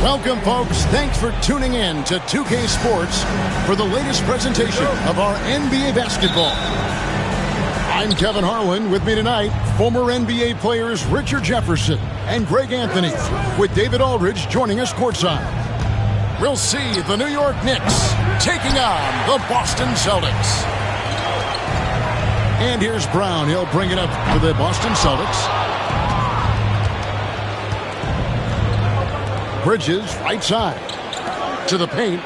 Welcome, folks. Thanks for tuning in to 2K Sports for the latest presentation of our NBA basketball. I'm Kevin Harlan. With me tonight, former NBA players Richard Jefferson and Greg Anthony, with David Aldridge joining us courtside. We'll see the New York Knicks taking on the Boston Celtics. And here's Brown. He'll bring it up for the Boston Celtics. Bridges, right side, to the paint,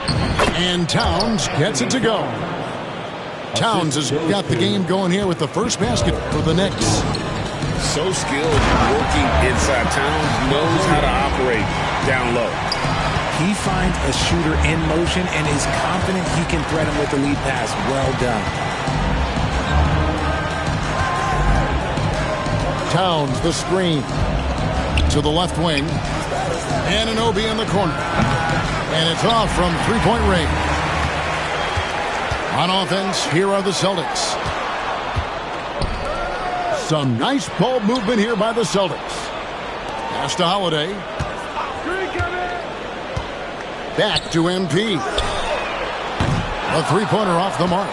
and Towns gets it to go. Towns has got the game going here with the first basket for the Knicks. So skilled working inside. Towns knows how to operate down low. He finds a shooter in motion and is confident he can thread him with the lead pass. Well done. Towns, the screen, to the left wing. Anunoby in the corner. And it's off from three-point range. On offense, here are the Celtics. Some nice ball movement here by the Celtics. Pass to Holiday. Back to MP. A three-pointer off the mark.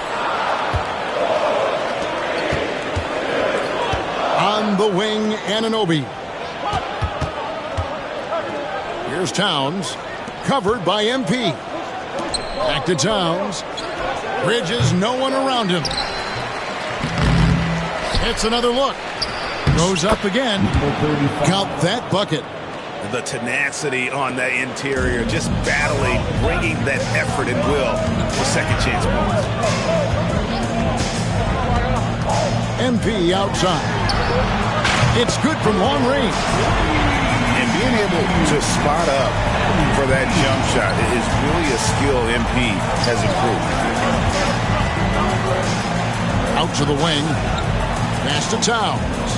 On the wing, Anunoby. Here's Towns, covered by MP. Back to Towns. Bridges, no one around him. It's another look. Goes up again. Count that bucket. The tenacity on that interior, just battling, bringing that effort and will for second chance points. MP outside. It's good from long range. And being able to spot up for that jump shot is really a skill MP has improved. Out to the wing. Pass to Towns.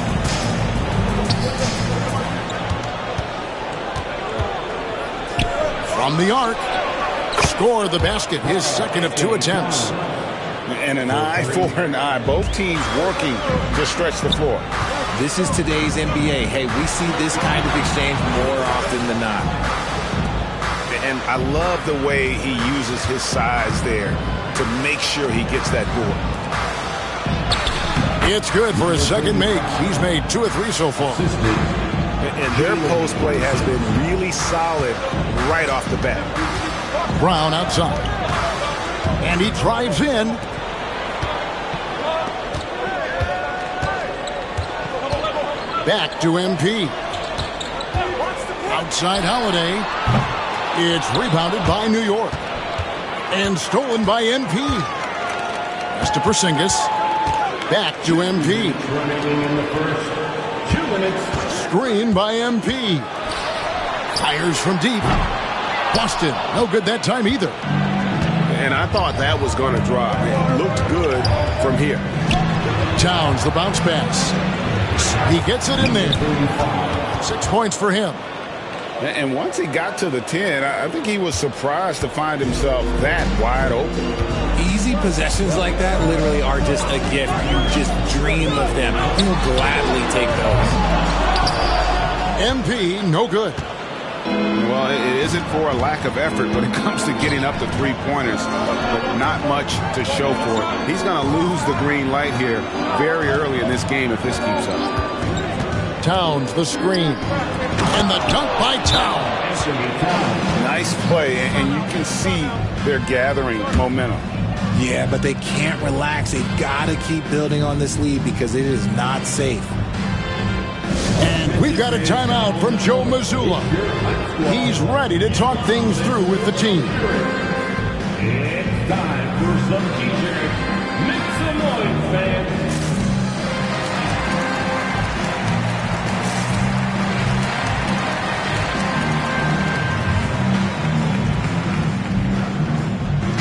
From the arc. Score the basket. His second of two attempts. And an eye for an eye. Both teams working to stretch the floor. This is today's NBA. Hey, we see this kind of exchange more often than not. And I love the way he uses his size there to make sure he gets that board. It's good for his second make. He's made 2 or 3 so far. And their post play has been really solid right off the bat. Brown outside. And he drives in. Back to MP. Outside Holiday. It's rebounded by New York. And stolen by MP. Pass to Porzingis. Back to MP. Screen by MP. Fires from deep. Boston, no good that time either. And I thought that was going to drop. It looked good from here. Towns, the bounce pass. He gets it in there. 6 points for him. And once he got to the 10, I think he was surprised to find himself that wide open. Easy possessions like that literally are just a gift. You just dream of them. He'll gladly take those. MP, no good. Well, it isn't for a lack of effort when it comes to getting up to three-pointers, but not much to show for it. He's going to lose the green light here very early in this game if this keeps up. Towns, the screen. And the dunk by Towns. Nice play, and you can see they're gathering momentum. Yeah, but they can't relax. They've got to keep building on this lead because it is not safe. And we've got a timeout from Joe Mazzulla. He's ready to talk things through with the team. It's time for some t-shirts. Make some noise, fans.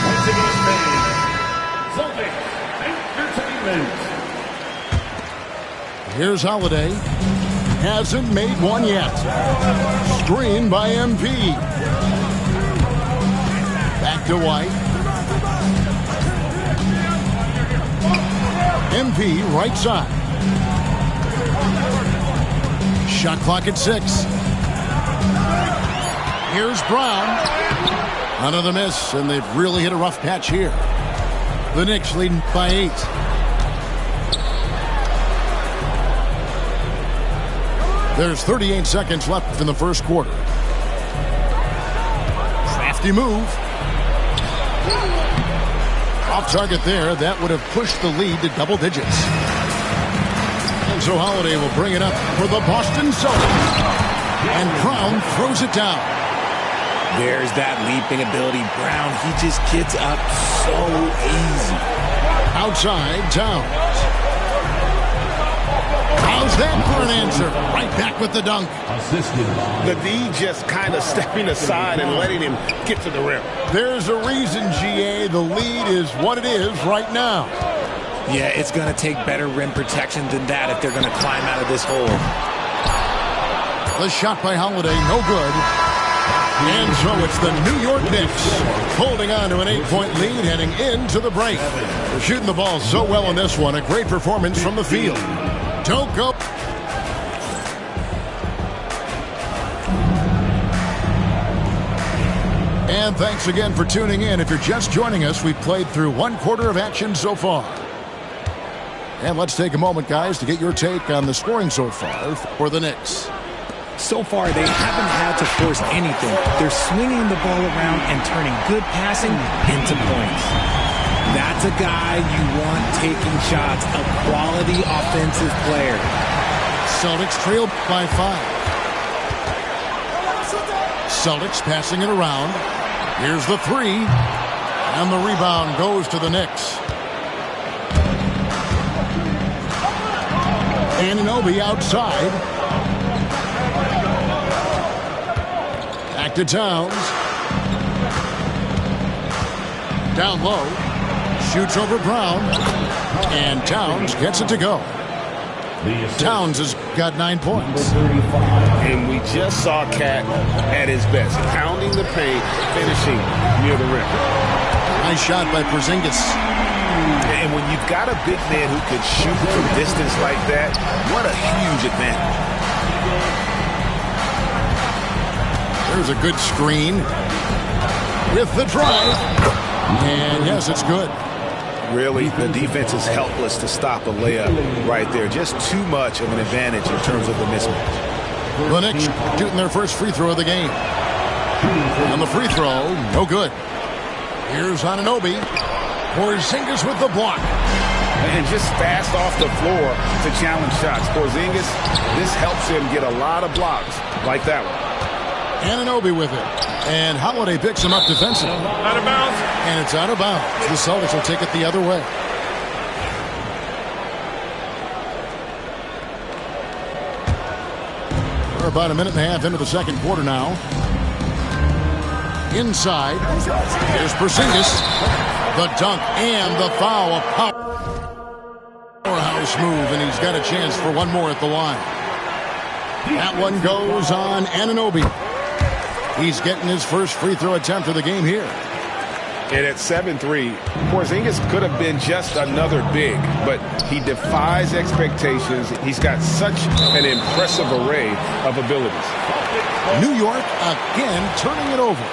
Once again, fans, Celtics Entertainment. Here's Holiday. Hasn't made one yet. Screen by MP. Back to White. MP right side. Shot clock at 6. Here's Brown. Another miss, and they've really hit a rough patch here. The Knicks leading by 8. There's 38 seconds left in the first quarter. Crafty move. Off target there. That would have pushed the lead to double digits. And so Holiday will bring it up for the Boston Celtics. And Brown throws it down. There's that leaping ability. Brown, he just gets up so easy. Outside, Towns. How's that for an answer? Right back with the dunk. The D just kind of stepping aside and letting him get to the rim. There's a reason, GA. The lead is what it is right now. Yeah, it's going to take better rim protection than that if they're going to climb out of this hole. The shot by Holiday, no good. And so it's the New York Knicks holding on to an 8-point lead heading into the break. They're shooting the ball so well in this one. A great performance from the field. Don't go. And thanks again for tuning in. If you're just joining us, we've played through one quarter of action so far. And let's take a moment, guys, to get your take on the scoring so far for the Knicks. So far, they haven't had to force anything. They're swinging the ball around and turning good passing into points. That's a guy you want taking shots, a quality offensive player. Celtics trail by 5. Celtics passing it around. Here's the 3. And the rebound goes to the Knicks. Anunoby outside. Back to Towns. Down low. Shoots over Brown. And Towns gets it to go. Towns has got 9 points. And we just saw Cat at his best, pounding the paint, finishing near the rim. Nice shot by Porzingis. And when you've got a big man who can shoot from distance like that, what a huge advantage. There's a good screen with the drive. And yes, it's good. Really, the defense is helpless to stop a layup right there. Just too much of an advantage in terms of the mismatch. The Knicks shooting their first free throw of the game. And the free throw, no good. Here's Anunoby. Porzingis with the block. And just fast off the floor to challenge shots. Porzingis, this helps him get a lot of blocks like that one. Anunoby with it. And Holiday picks him up defensively. Out of bounds. And it's out of bounds. The Celtics will take it the other way. We're about a minute and a half into the second quarter now. Inside. Here's Porzingis. The dunk and the foul. A powerhouse move, and he's got a chance for one more at the line. That one goes on Anunoby. He's getting his first free throw attempt of the game here. And at 7-3, Porzingis could have been just another big, but he defies expectations. He's got such an impressive array of abilities. New York again turning it over.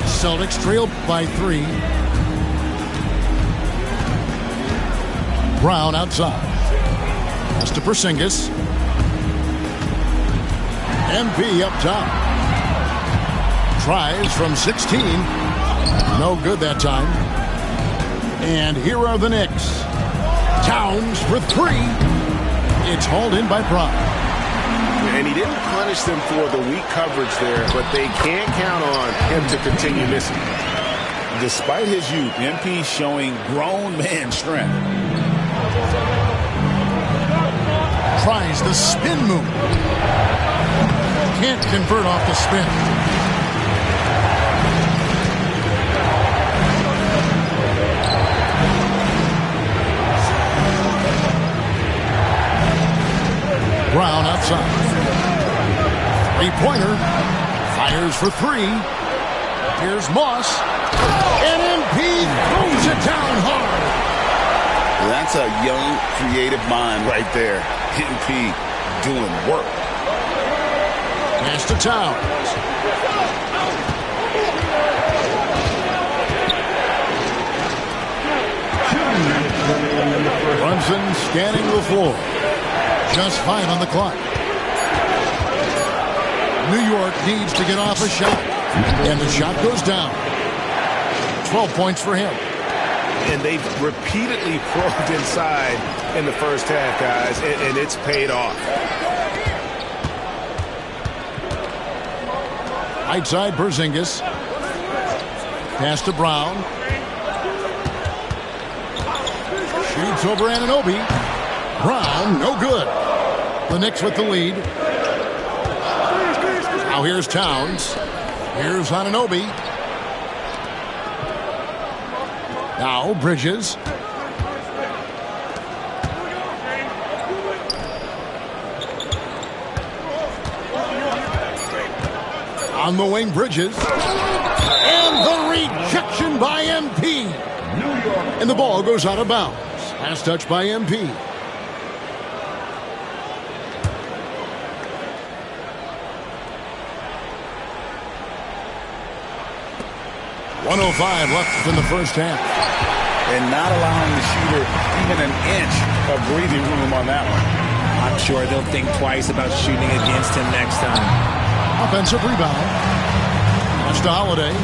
Celtics trail by 3. Brown outside. Pass to Porzingis. MP up top. Tries from 16. No good that time. And here are the Knicks. Towns for 3. It's hauled in by Brown. And he didn't punish them for the weak coverage there, but they can't count on him to continue missing. Despite his youth, MP showing grown man strength. Tries the spin move. Can't convert off the spin. Brown outside. Three-pointer. Fires for 3. Here's Moss. And MP throws it down hard. That's a young, creative mind right there. MP doing work. Pass to Towns. Brunson scanning the floor. Just 5 on the clock. New York needs to get off a shot. And the shot goes down. 12 points for him. And they've repeatedly probed inside in the first half, guys, and it's paid off. Right side, Porzingis. Pass to Brown. Shoots over Anunoby. Brown, no good. The Knicks with the lead. Now here's Towns. Here's Anunoby. Now Bridges. On the wing, Bridges. And the rejection by MP. And the ball goes out of bounds. Last touch by MP. .105 left in the first half. And not allowing the shooter even an inch of breathing room on that one. I'm sure they'll think twice about shooting against him next time. Offensive rebound. Pass to Holiday.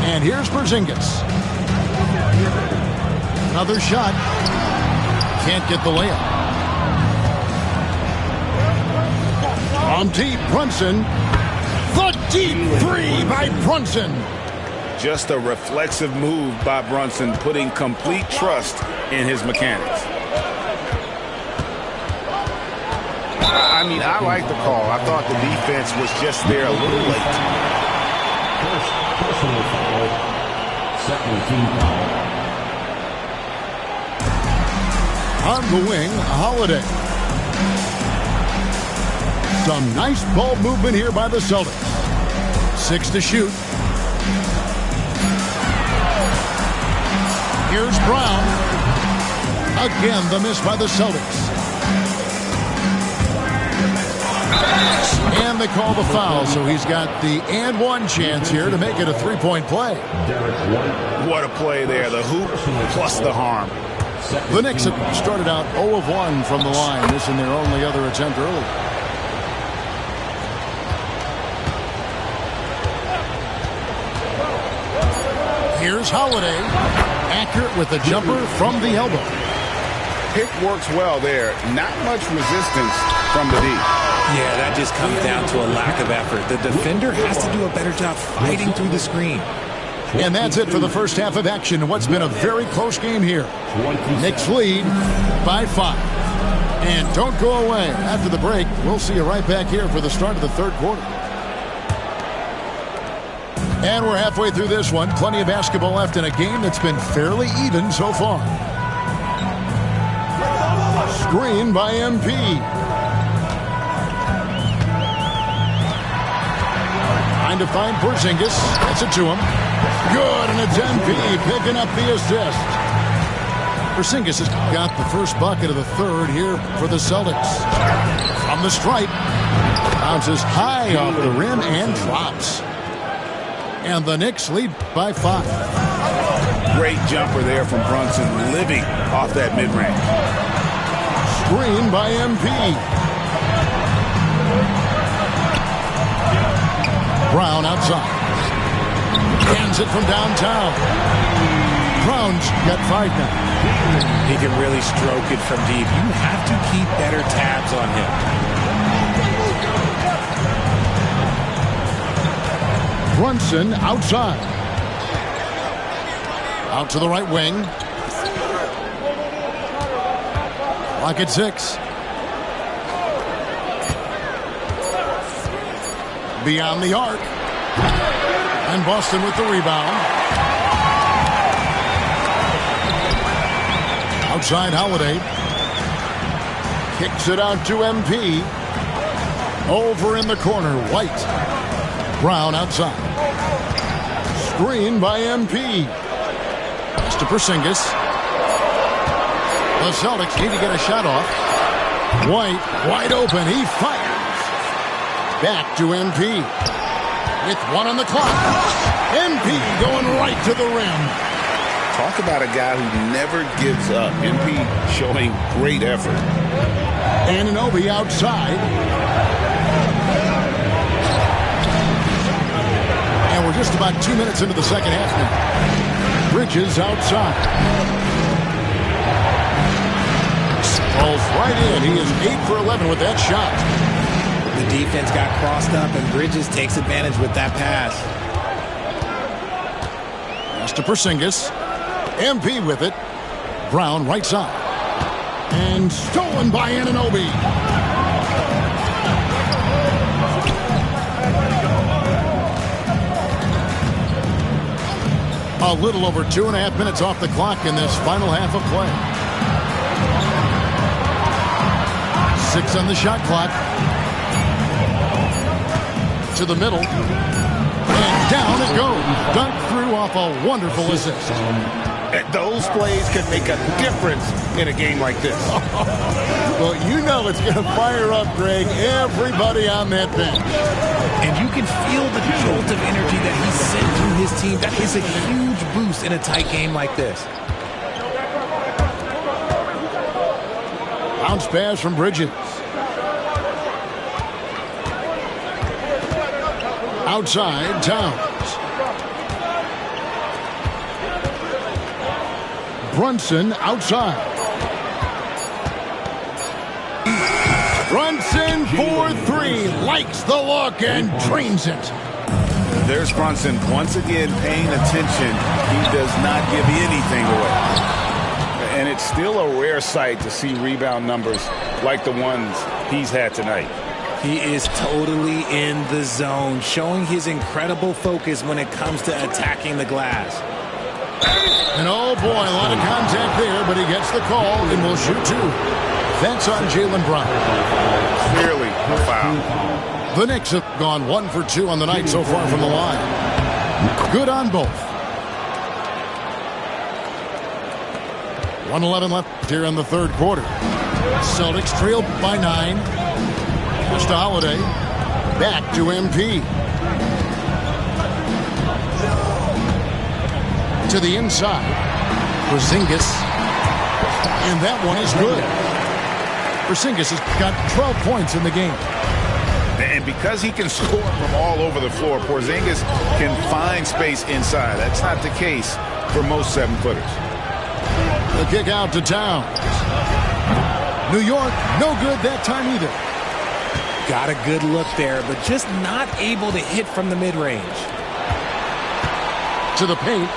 And here's Porzingis. Another shot. Can't get the layup. On deep, Brunson. The deep three by Brunson. Just a reflexive move by Brunson, putting complete trust in his mechanics. I mean, I like the call. I thought the defense was just there a little late. First personal foul. Second team foul. On the wing, Holiday. Some nice ball movement here by the Celtics. 6 to shoot. Here's Brown. Again, the miss by the Celtics. And they call the foul, so he's got the and one chance here to make it a three-point play. What a play there. The hoop plus the harm. The Knicks have started out 0 of 1 from the line, missing their only other attempt early. Here's Holiday. Accurate with the jumper from the elbow. Pick works well there. Not much resistance from the D. Yeah, that just comes down to a lack of effort. The defender has to do a better job fighting through the screen. And that's it for the first half of action in what's been a very close game here. Knicks lead by 5. And don't go away. After the break, we'll see you right back here for the start of the third quarter. And we're halfway through this one. Plenty of basketball left in a game that's been fairly even so far. Screen by MP. Trying to find Porzingis. Gets it to him. Good, and it's MP picking up the assist. Porzingis has got the first bucket of the third here for the Celtics. From the stripe. Bounces high off the rim and drops. And the Knicks lead by 5. Great jumper there from Brunson, living off that mid-range. Screen by MP. Brown outside. Hands it from downtown. Brown's got 5 now. He can really stroke it from deep. You have to keep better tabs on him. Brunson outside. Out to the right wing. Clock at 6. Beyond the arc. And Boston with the rebound. Outside Holiday. Kicks it out to MP. Over in the corner, White. Brown outside. Screen by MP. Pass to Porzingis. The Celtics need to get a shot off. White, wide open. He fires. Back to MP. With 1 on the clock. MP going right to the rim. Talk about a guy who never gives up. MP showing great effort. Anunoby outside. And we're just about 2 minutes into the second half now. Bridges outside. Falls right in. He is 8 for 11 with that shot. The defense got crossed up, and Bridges takes advantage with that pass. Pass to Porzingis. MP with it. Brown right side. And stolen by Anunoby. A little over 2.5 minutes off the clock in this final half of play. 6 on the shot clock. To the middle. And down it goes. Dunked through off a wonderful assist. Those plays can make a difference in a game like this. Well, you know it's going to fire up, Greg, everybody on that bench. And you can feel the jolt of energy that he sent through his team. That is a huge boost in a tight game like this. Bounce pass from Bridges. Outside, Towns. Brunson outside. Brunson for 3. Likes the look and drains it. There's Brunson once again paying attention. He does not give anything away. And it's still a rare sight to see rebound numbers like the ones he's had tonight. He is totally in the zone, showing his incredible focus when it comes to attacking the glass. And oh boy, a lot of contact there, but he gets the call and will shoot 2. That's on Jaylen Brown. Clearly a foul. The Knicks have gone 1 for 2 on the night so far from the line. Good on both. 1:11 left here in the third quarter. Celtics trailed by 9. Pass to Holiday. Back to MP. To the inside. Porzingis. And that one is good. Porzingis has got 12 points in the game. And because he can score from all over the floor, Porzingis can find space inside. That's not the case for most 7-footers. The kick out to Towns. New York, no good that time either. Got a good look there, but just not able to hit from the mid-range. To the paint.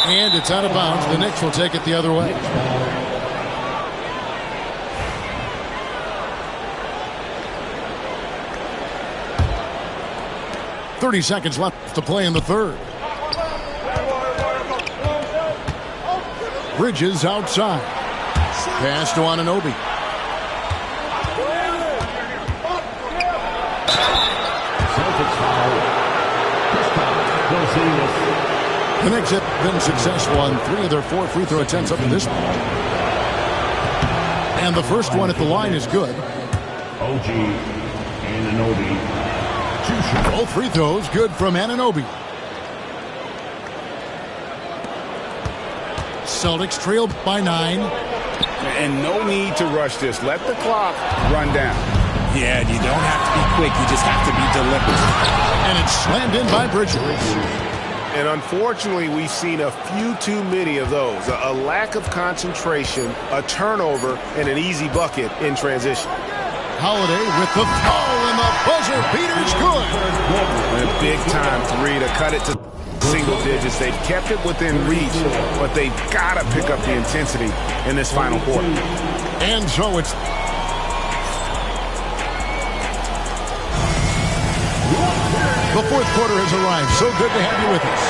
And it's out of bounds. The Knicks will take it the other way. .30 seconds left to play in the third. Bridges outside. Pass to Anunoby. The Knicks have been successful on 3 of their 4 free throw attempts up to this point. And the first one at the line is good. OG Anunoby. Both free throws good from Anunoby. Celtics trailed by 9. And no need to rush this. Let the clock run down. Yeah, you don't have to be quick. You just have to be deliberate. And it's slammed in by Bridges. And unfortunately, we've seen a few too many of those. A lack of concentration, a turnover, and an easy bucket in transition. Holiday with the throw, and the buzzer beater's good. And a big-time 3 to cut it to single digits. They've kept it within reach, but they've got to pick up the intensity in this final quarter. And so it's... The fourth quarter has arrived. So good to have you with us.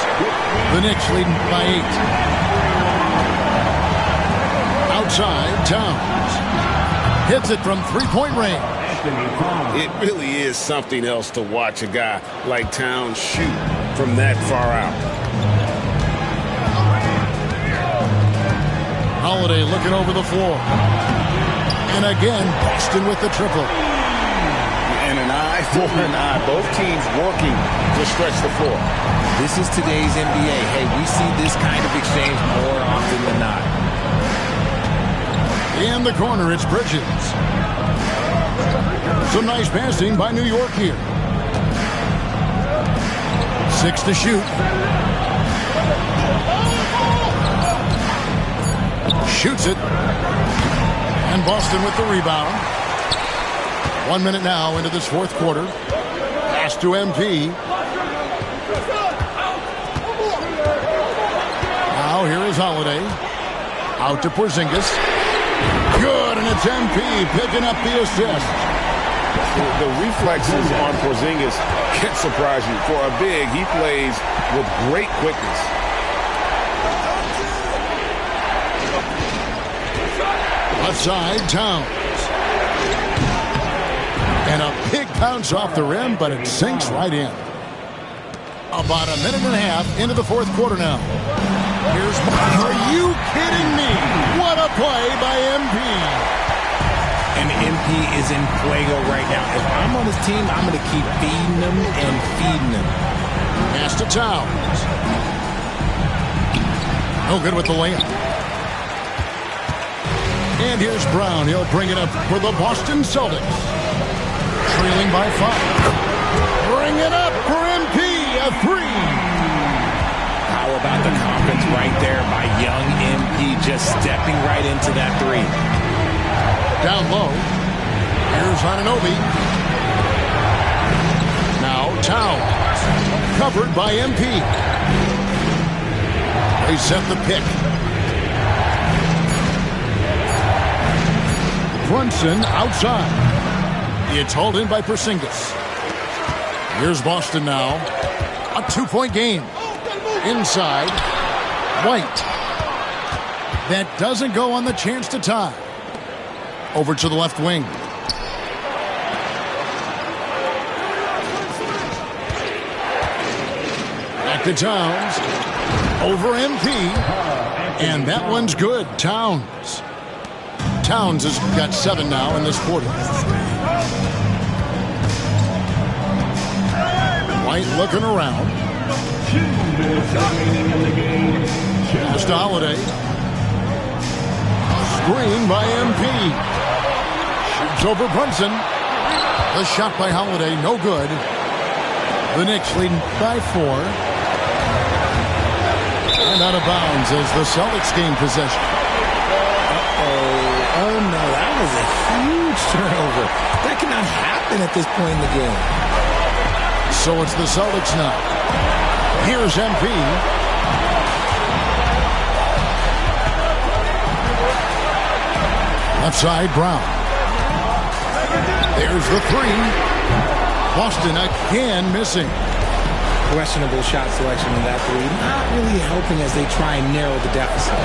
The Knicks leading by 8. Outside, Towns. Hits it from 3-point range. It really is something else to watch a guy like Towns shoot from that far out. Holiday looking over the floor. And again, Boston with the triple. And an eye for an eye. Both teams working to stretch the floor. This is today's NBA. Hey, we see this kind of exchange more often than not. In the corner, it's Bridges. Some nice passing by New York here. 6 to shoot. Shoots it. And Boston with the rebound. 1 minute now into this fourth quarter. Pass to MP. Now here is Holiday. Out to Porzingis. Good, and it's MP picking up the assist. The reflexes on Porzingis can surprise you. For a big, he plays with great quickness. Left side, Towns. And a big bounce off the rim, but it sinks right in. About a minute and a half into the fourth quarter now. Here's... Are you kidding me? What a play by MP. And MP is in fuego right now. If I'm on his team, I'm going to keep feeding him and feeding him. Pass to Towns. No good with the layup. And here's Brown. He'll bring it up for the Boston Celtics. Trailing by 5. Bring it up for MP. A 3. How about the confidence right there by young MP just stepping right into that 3. Down low. Here's Anunoby. Now Towns. Covered by MP. They set the pick. Brunson outside. It's hauled in by Porzingis. Here's Boston now. A 2-point game. Inside. White. That doesn't go on the chance to tie. Over to the left wing. Back to Towns. Over MP. And that one's good. Towns. Towns has got 7 now in this quarter. White looking around. 2 minutes remaining in the game. Pass to Holiday. Screen by MP. Shoots over Brunson. The shot by Holiday, no good. The Knicks leading by 4. And out of bounds as the Celtics gain possession. Oh no, that was a huge turnover. That cannot happen at this point in the game. So it's the Celtics now. Here's MP. Left side, Brown. There's the 3. Boston again missing. Questionable shot selection in that 3. Not really helping as they try and narrow the deficit.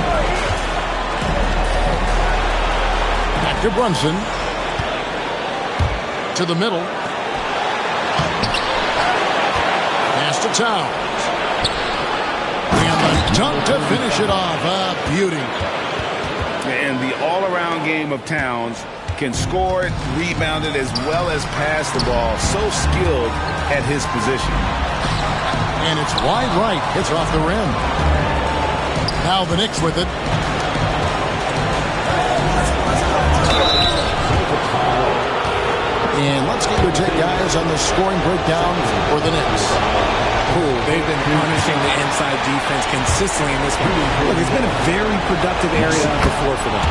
Back to Brunson. To the middle. Pass to Towns. And the dunk to finish it off. A beauty. And the all-around game of Towns can score it, rebound it, as well as pass the ball. So skilled at his position. And it's wide right. Hits off the rim. Now the Knicks with it. And let's get your take, guys, on the scoring breakdown for the Knicks. Ooh, they've been punishing the inside defense consistently in this one. Look, it's been a very productive area on the floor for them.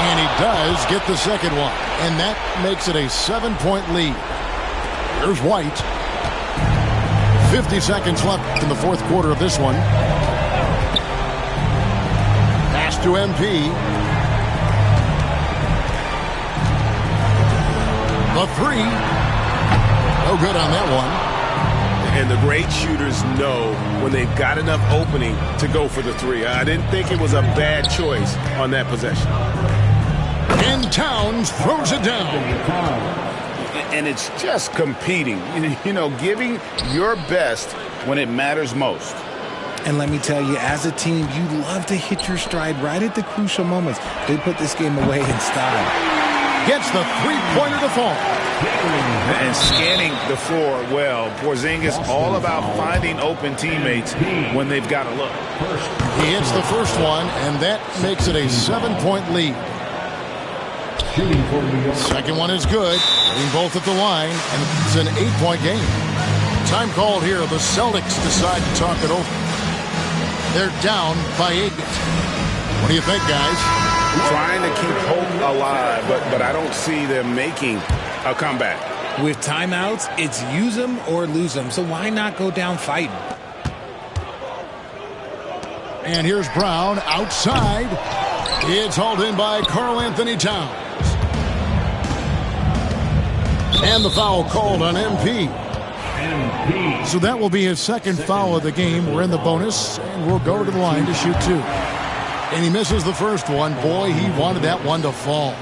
And he does get the second one. And that makes it a 7-point lead. Here's White. 50 seconds left in the fourth quarter of this one. Pass to MP. The 3. No good on that one. And the great shooters know when they've got enough opening to go for the 3. I didn't think it was a bad choice on that possession. And Towns throws it down. And it's just competing, you know, giving your best when it matters most. And let me tell you, as a team, you love to hit your stride right at the crucial moments. They put this game away in style. Gets the three-pointer to fall. And scanning the floor well. Porzingis all about finding open teammates when they've got a look. He hits the first one, and that makes it a 7-point lead. Second one is good. Hitting both at the line, and it's an 8-point game. Time called here. The Celtics decide to talk it over. They're down by 8. What do you think, guys? Trying to keep hope alive, but I don't see them making a comeback. With timeouts, it's use them or lose them, so why not go down fighting? And here's Brown outside. It's hauled in by Karl Anthony Towns. And the foul called on MP. So that will be his second foul of the game. We're in the bonus, and we'll go to the line to shoot 2. And he misses the first one. Boy, he wanted that one to fall.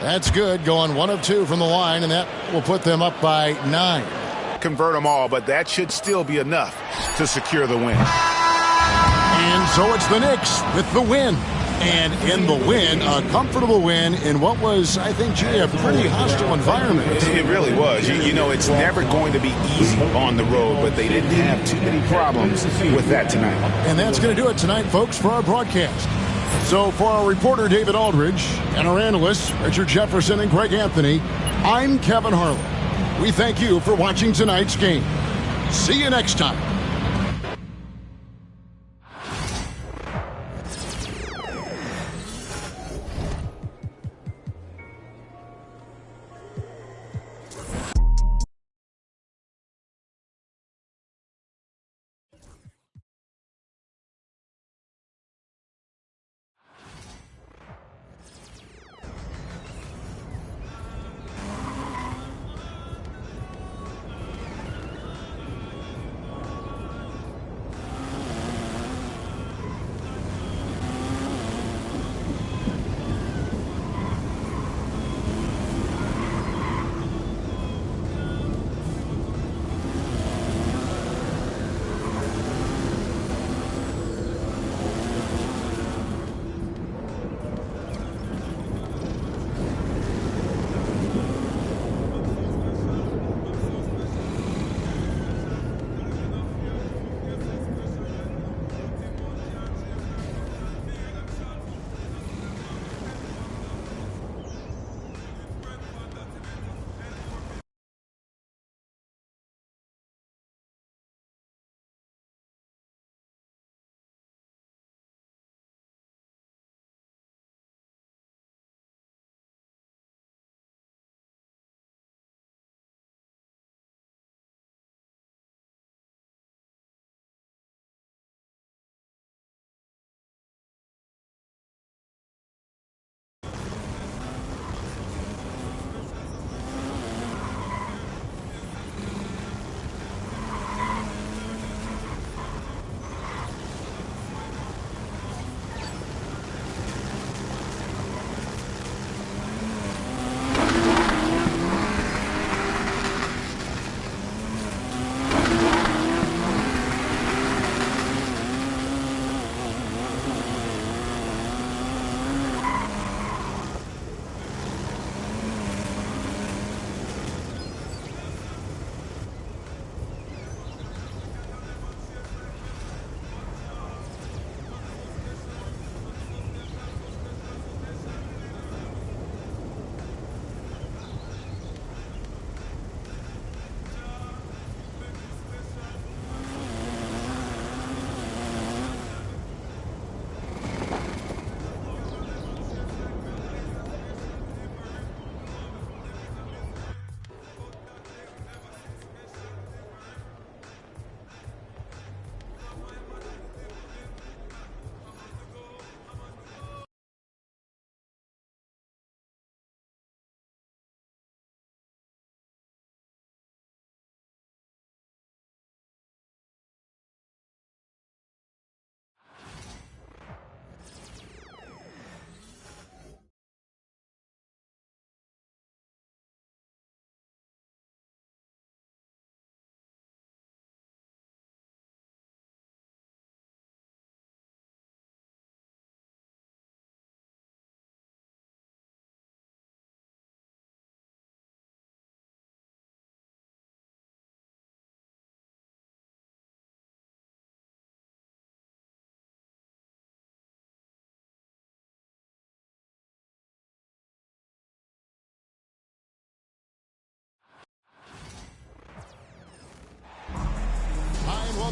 That's good, going 1 of 2 from the line, and that will put them up by 9. Convert them all, but that should still be enough to secure the win. And so it's the Knicks with the win. And in the win, a comfortable win in what was, I think, Jay, a pretty hostile environment. It really was. You know, it's never going to be easy on the road, but they didn't have too many problems with that tonight. And that's going to do it tonight, folks, for our broadcast. So for our reporter, David Aldridge, and our analysts, Richard Jefferson and Greg Anthony, I'm Kevin Harlan. We thank you for watching tonight's game. See you next time.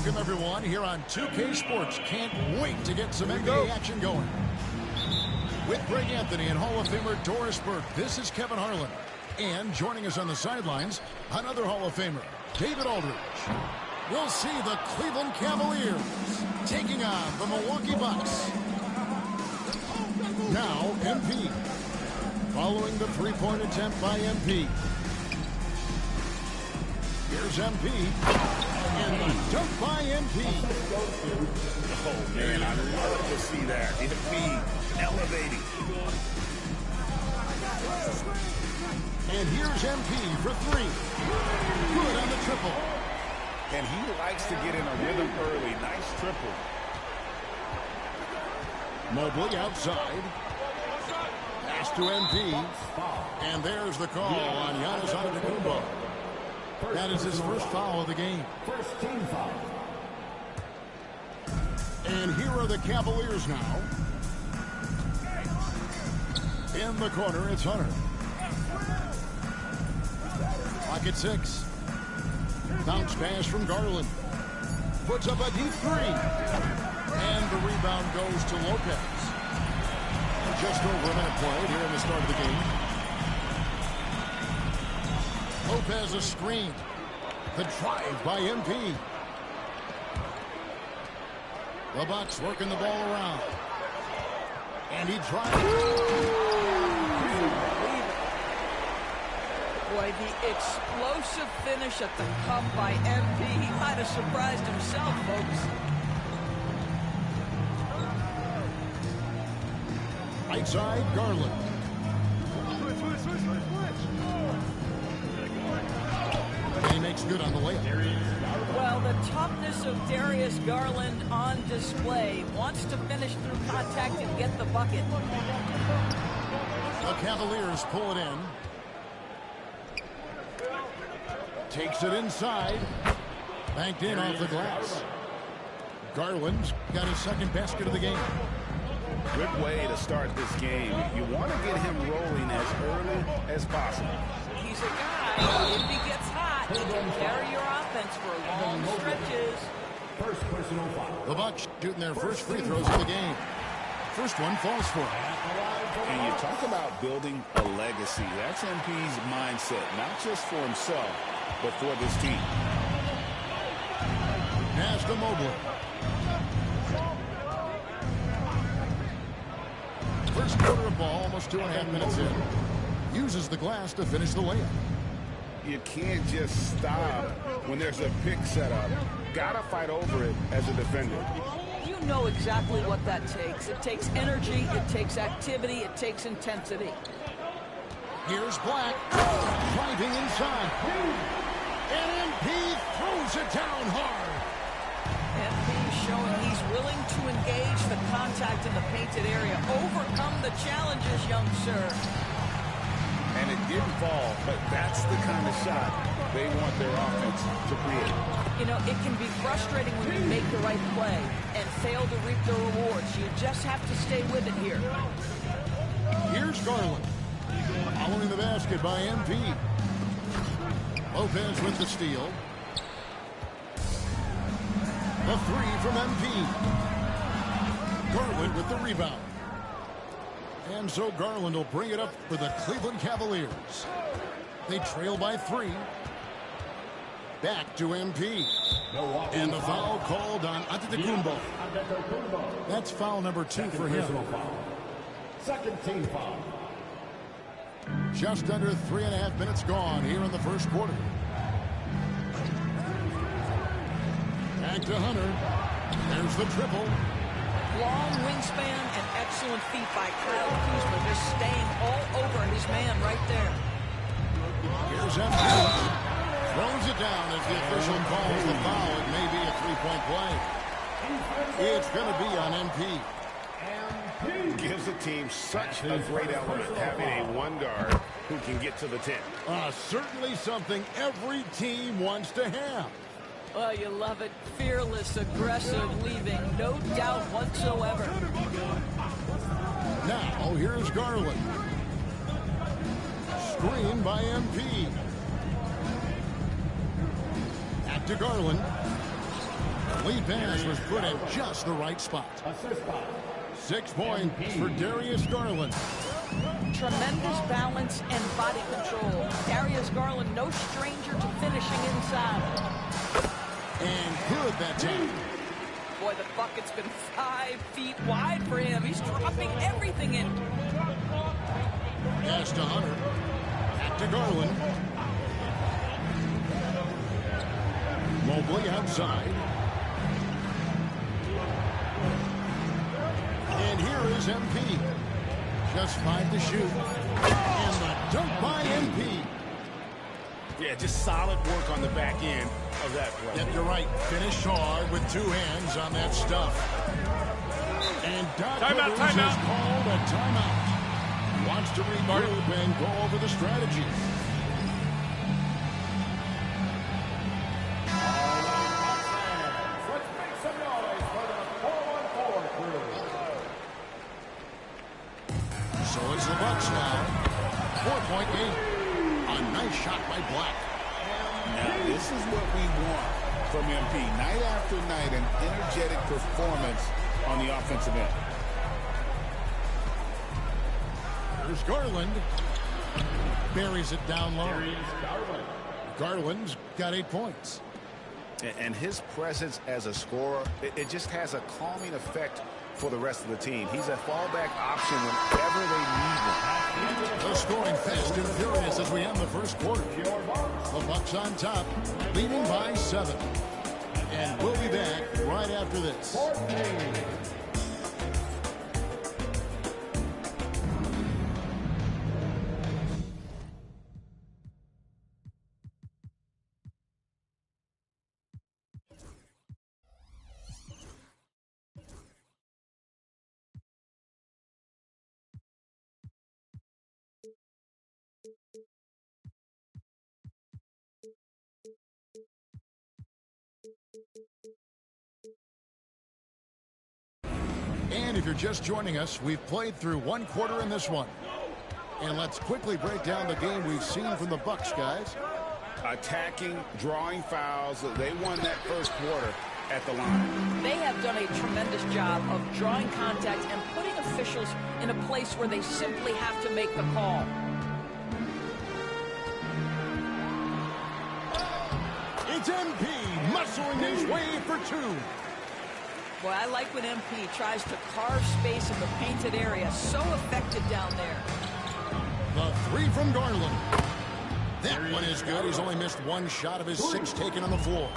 Welcome, everyone, here on 2K Sports. Can't wait to get some NBA action going. With Greg Anthony and Hall of Famer Doris Burke, this is Kevin Harlan. And joining us on the sidelines, another Hall of Famer, David Aldridge. We'll see the Cleveland Cavaliers taking on the Milwaukee Bucks. Now, MP. Following the three-point attempt by MP. Here's MP. And the dunk by MP. Oh, man, I love to see that. MP elevating. And here's MP for three. Good on the triple. And he likes to get in a rhythm early. Nice triple. Mobley outside. Pass to MP. And there's the call on Giannis Antetokounmpo. That is his first foul of the game. First team foul. And here are the Cavaliers now. In the corner, it's Hunter. Clock at 6. Bounce pass from Garland. Puts up a deep three. And the rebound goes to Lopez. Just over a minute played here in the start of the game. Lopez a screen. The drive by MP. The Bucks working the ball around. And he drives. Boy, the explosive finish at the cup by MP. He might have surprised himself, folks. Right side, Garland. And he makes good on the layup. Well, the toughness of Darius Garland on display. Wants to finish through contact and get the bucket. The Cavaliers pull it in. Takes it inside. Banked in off the glass. Garland's got his second basket of the game. Good way to start this game. You want to get him rolling as early as possible. He's a guy, if he gets hot, he can carry your offense for long stretches. First personal foul. The Bucks shooting their first free throws of the game. First one falls for him. And you talk about building a legacy. That's MP's mindset, not just for himself, but for this team. Pass to Mobley. First quarter of ball, almost 2.5 minutes in. Uses the glass to finish the layup. You can't just stop when there's a pick set up. Gotta fight over it as a defender. You know exactly what that takes. It takes energy, it takes activity, it takes intensity. Here's Black. Driving inside. And MP throws it down hard. MP showing he's willing to engage the contact in the painted area. Overcome the challenges, young sir. And it didn't fall, but that's the kind of shot they want their offense to create. You know, it can be frustrating when you make the right play and fail to reap the rewards. You just have to stay with it here. Here's Garland. Following the basket by MP. Lopez with the steal. The three from MP. Garland with the rebound. And so Garland will bring it up for the Cleveland Cavaliers. They trail by 3. Back to MP. And the foul called on Antetokounmpo. That's foul number 2 for him. Second team foul. Just under 3.5 minutes gone here in the first quarter. Back to Hunter. There's the triple. Long wingspan and excellent feet by Kyle Kuzma, just staying all over his man right there. Here's MP. Throws it down as the official calls the foul. It may be a three-point play. It's going to be on MP. Gives the team such a great element, having a one guard who can get to the 10. Certainly something every team wants to have. Oh, you love it. Fearless, aggressive, leaving. No doubt whatsoever. Now, here's Garland. Screen by MP. Back to Garland. Lead pass was put in just the right spot. 6 points for Darius Garland. Tremendous balance and body control. Darius Garland, no stranger to finishing inside. And good that time. Boy, the bucket's been 5 feet wide for him. He's dropping everything in. Pass to Hunter. Back to Garland. Mobley outside. And here is MP. Just 5 to shoot. And the dunk by MP. Yeah, just solid work on the back end of that play. Yep, you're right. Finish hard with 2 hands on that stuff. And Doc Rivers has called a timeout. Wants to regroup and go over the strategy. Let's make some noise for the 4-on-4 crew. So it's the Bucks now. 4-point game. A nice shot by Black. Now, this is what we want from MP. Night after night, an energetic performance on the offensive end. Here's Garland. Buries it down low. Garland's got 8 points. And his presence as a scorer, it just has a calming effect for the rest of the team. He's a fallback option whenever they need him. The scoring fast and furious as we end the first quarter. The Bucks on top, leading by 7. And we'll be back right after this. And if you're just joining us, we've played through 1 quarter in this one. And let's quickly break down the game we've seen from the Bucks, guys. Attacking, drawing fouls. They won that first quarter at the line. They have done a tremendous job of drawing contact and putting officials in a place where they simply have to make the call. It's MP muscling his way for 2. Boy, I like when MP tries to carve space in the painted area. So effective down there. The 3 from Garland. That one is good. He's only missed 1 shot of his 6 taken on the floor.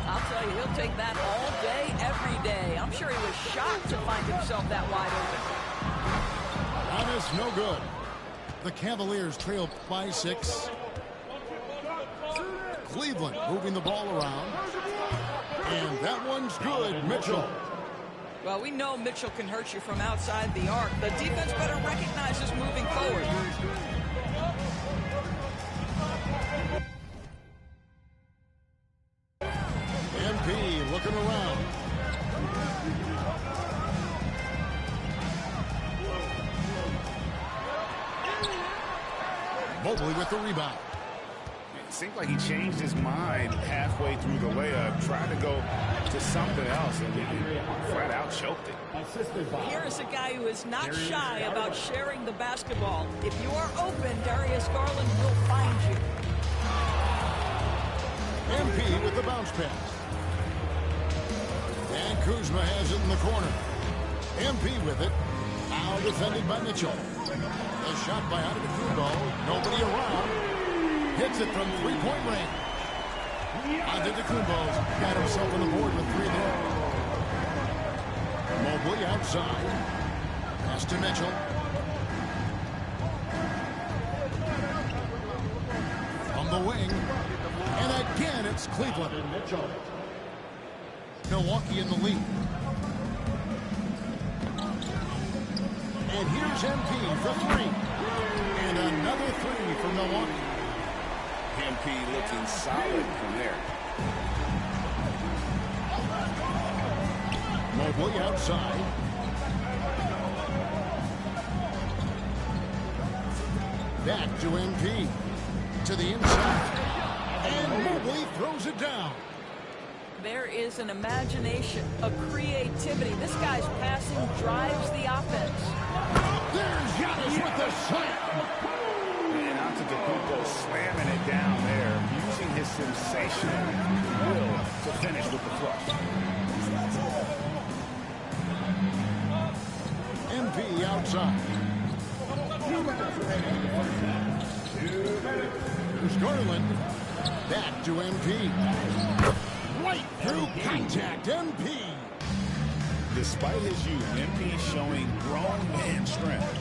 I'll tell you, he'll take that all day, every day. I'm sure he was shocked to find himself that wide open. That is no good. The Cavaliers trail by 6. Cleveland moving the ball around. And that one's good, Mitchell. Well, we know Mitchell can hurt you from outside the arc. The defense better recognize this moving forward. MP looking around. Mobley with the rebound. It seemed like he changed his mind halfway through the layup, tried to go to something else, and he flat out choked it. Here is a guy who is not shy about sharing the basketball. If you are open, Darius Garland will find you. MP with the bounce pass. And Kuzma has it in the corner. MP with it. Now defended by Mitchell. A shot by Antetokounmpo. Nobody around. Hits it from 3-point range. Antetokounmpo's got himself on the board with 3 there. Mobley outside. Pass to Mitchell. From the wing. And again, it's Cleveland. Milwaukee in the lead. And here's MP for 3. And another 3 for Milwaukee. MP looking solid from there. Mobley outside. Back to MP. To the inside. And Mobley throws it down. There is an imagination, a creativity. This guy's passing drives the offense. There's Giannis with the slam. And Antetokounmpo slamming it down there, using his sensational will to finish with the flush. MP outside. Here's Garland. Back to MP. Right through contact, MP. Despite his youth, MP showing grown man strength.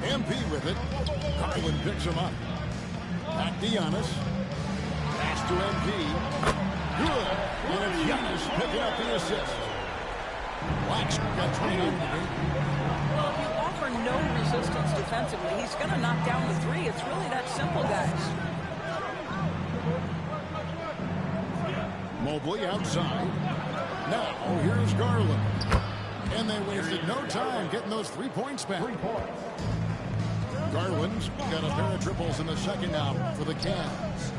MP with it. Garland picks him up. Back to Giannis. Pass to MP. Good. And it's Giannis picking up the assist. Blacks got 29 in the game. Well, if you offer no resistance defensively, he's going to knock down the three. It's really that simple, guys. Mobley outside. Now, here's Garland. And they wasted no time getting those 3 points back. Garland's got a pair of triples in the second half for the Cavs.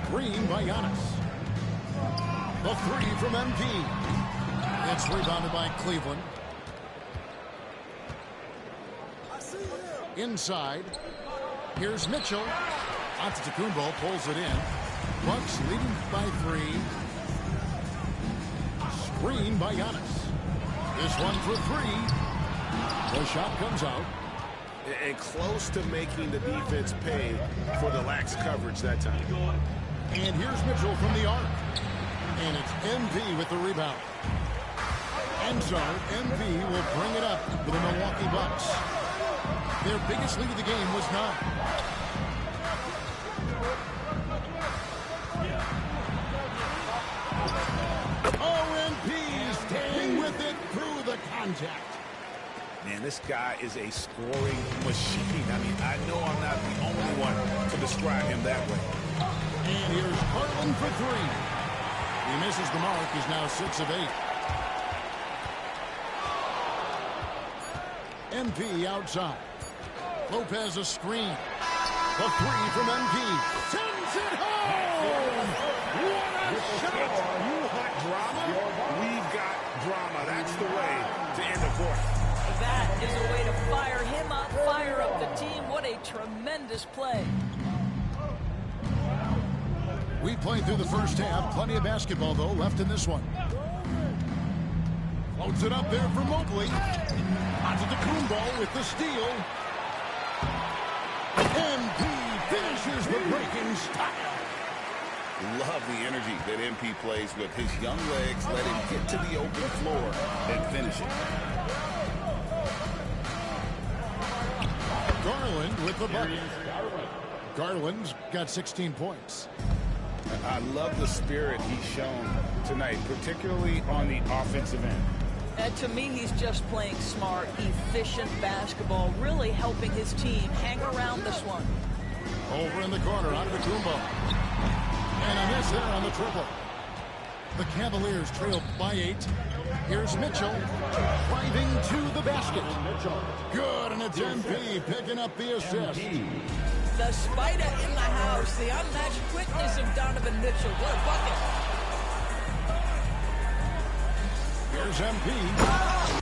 Screen by Giannis. The three from MP. It's rebounded by Cleveland. Inside. Here's Mitchell. Antetokounmpo pulls it in. Bucks leading by 3. Screen by Giannis. This one for 3. The shot comes out. And close to making the defense pay for the lax coverage that time. And here's Mitchell from the arc. And it's MP with the rebound. And so MP will bring it up for the Milwaukee Bucks. Their biggest lead of the game was 9. MP staying with it through the contact. Man, this guy is a scoring machine. I mean, I know I'm not the only one to describe him that way. And here's Garland for 3. He misses the mark. He's now 6 of 8. MP outside. Lopez a screen. The 3 from MP. Sends it home! What a shot! You want drama? We've got drama. That's the way to end the quarter. That is a way to fire him up, fire up the team. What a tremendous play. We played through the first half. Plenty of basketball, though, left in this one. Floats it up there for Mobley. Antetokounmpo with the steal. MP finishes the breaking style. Love the energy that MP plays with. His young legs let him get to the open floor and finish it. Garland with the bucket. Garland's got 16 points. I love the spirit he's shown tonight, particularly on the offensive end. And to me, he's just playing smart, efficient basketball, really helping his team hang around this one. Over in the corner, Antetokounmpo. And a miss there on the triple. The Cavaliers trail by 8. Here's Mitchell driving to the basket. Good, and it's MP picking up the assist. The spider in the house, the unmatched quickness of Donovan Mitchell. What a bucket. Here's MP.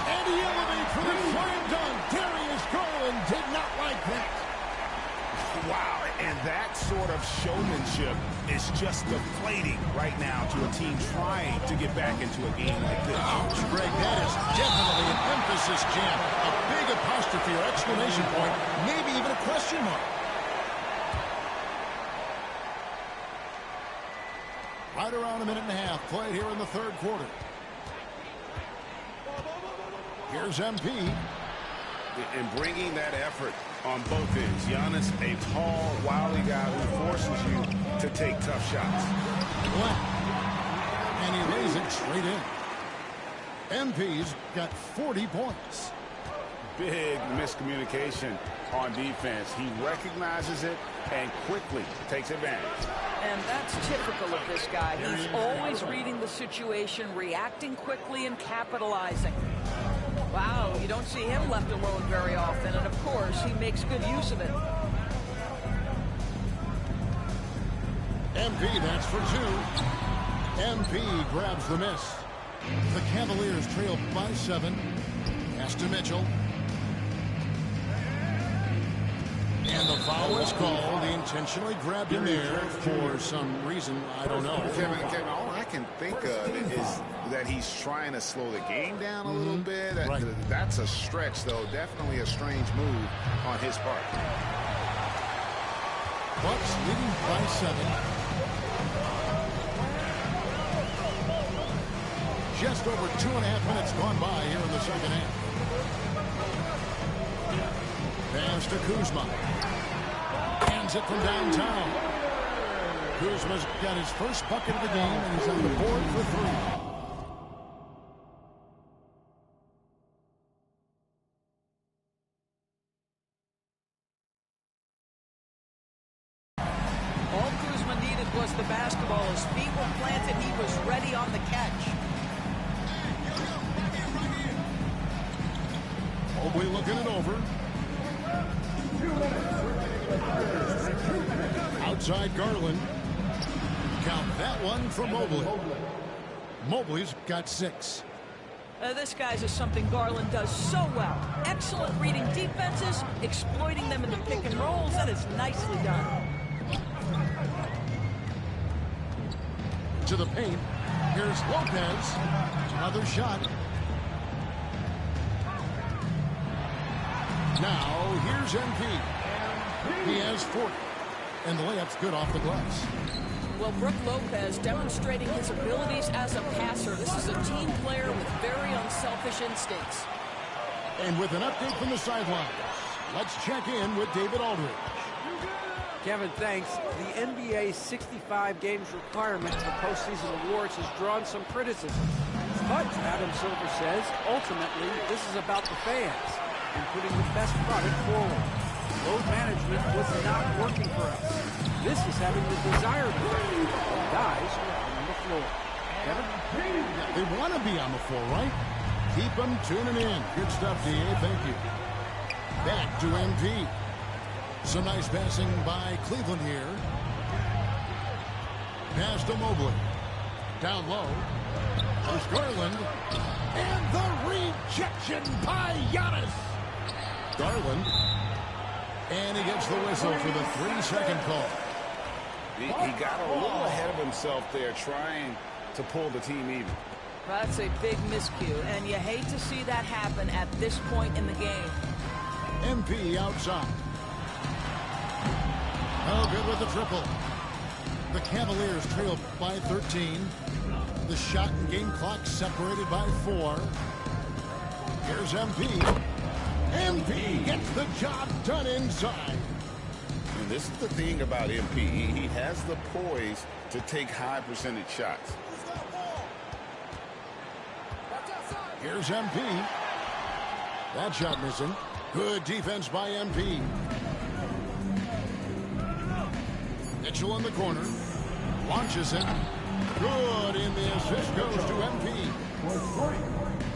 And he elevates for the slam dunk. Darius Garland did not like that. Wow, and that sort of showmanship is just deflating right now to a team trying to get back into a game like this. Ouch, Greg, that is definitely an emphasis jam. A big apostrophe or exclamation point, maybe even a question mark. Right around a minute and a half played here in the third quarter. Here's MP. And bringing that effort on both ends. Giannis, a tall, wily guy who forces you to take tough shots. And he lays it straight in. MP's got 40 points. Big miscommunication on defense. He recognizes it and quickly takes advantage. And that's typical of this guy. He's always reading the situation, reacting quickly, and capitalizing. Wow, you don't see him left alone very often, and of course, he makes good use of it. MP, that's for two. MP grabs the miss. The Cavaliers trail by 7. Pass to Mitchell. And the foul is called. He intentionally grabbed him there for some reason. I don't know. Kevin, all I can think of is that he's trying to slow the game down a little bit. Right. That's a stretch, though. Definitely a strange move on his part. Bucks leading by 7. Just over 2.5 minutes gone by here in the second half. Pass to Kuzma. Hands it from downtown. Kuzma's got his first bucket of the game, and he's on the board for 3. All Kuzma needed was the basketball. His feet were planted. He was ready on the catch. Mobley looking it over. Outside Garland. Count that one for Mobley. Mobley's got 6. This, guys, is something Garland does so well. Excellent reading defenses, exploiting them in the pick and rolls, and it's nicely done. To the paint. Here's Lopez. Another shot. Now, here's MP. He has 40. And the layup's good off the glass. Well, Brook Lopez demonstrating his abilities as a passer. This is a team player with very unselfish instincts. And with an update from the sidelines, let's check in with David Aldridge. Kevin, thanks. The NBA's 65 games requirement for postseason awards has drawn some criticism. But, Adam Silver says, ultimately, this is about the fans and putting the best product forward. Load management was not working for us. This is having the desired effect. Guys are on the floor. Kevin? They want to be on the floor, right? Keep them tuning in. Good stuff, D.A. Thank you. Back to MP. Some nice passing by Cleveland here. Pass to Mobley. Down low. There's Garland. And the rejection by Giannis. Garland. And he gets the whistle for the 3-second call. He got a little ahead of himself there, trying to pull the team even. That's a big miscue, and you hate to see that happen at this point in the game. MP outside. Oh, good with the triple. The Cavaliers trail by 13. The shot and game clock separated by 4. Here's MP. MP gets the job done inside. And this is the thing about MP. He has the poise to take high percentage shots. Here's MP. That shot missing. Good defense by MP. Mitchell in the corner. Launches it. Good, and the assist goes to MP.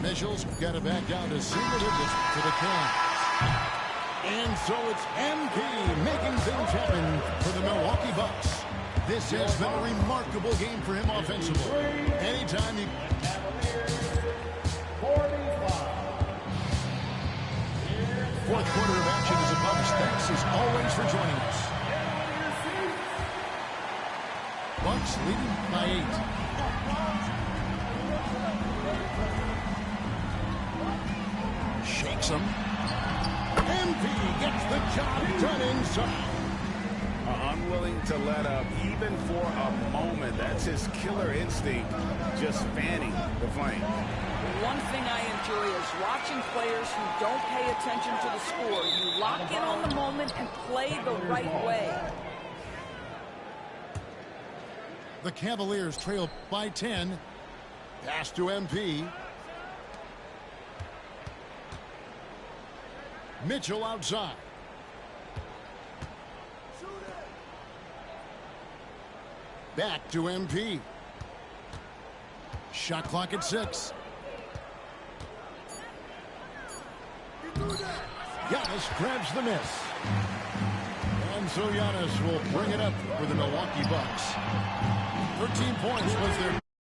Mitchell's got it back down to single digits to the Cavs. And so it's MP making things happen for the Milwaukee Bucks. This has been a remarkable game for him offensively. Anytime he... Fourth quarter of action is above us. Thanks as always for joining us. Bucks leading by 8. Shakes him. MP gets the job done inside. Unwilling to let up even for a moment. That's That's his killer instinct, just fanning the flame. One thing I enjoy is watching players who don't pay attention to the score. You lock in on the moment and play the right way. The Cavaliers trail by 10. Pass to MP. Mitchell outside. Back to MP. Shot clock at 6. Giannis grabs the miss. And so Giannis will bring it up for the Milwaukee Bucks. 13 points was their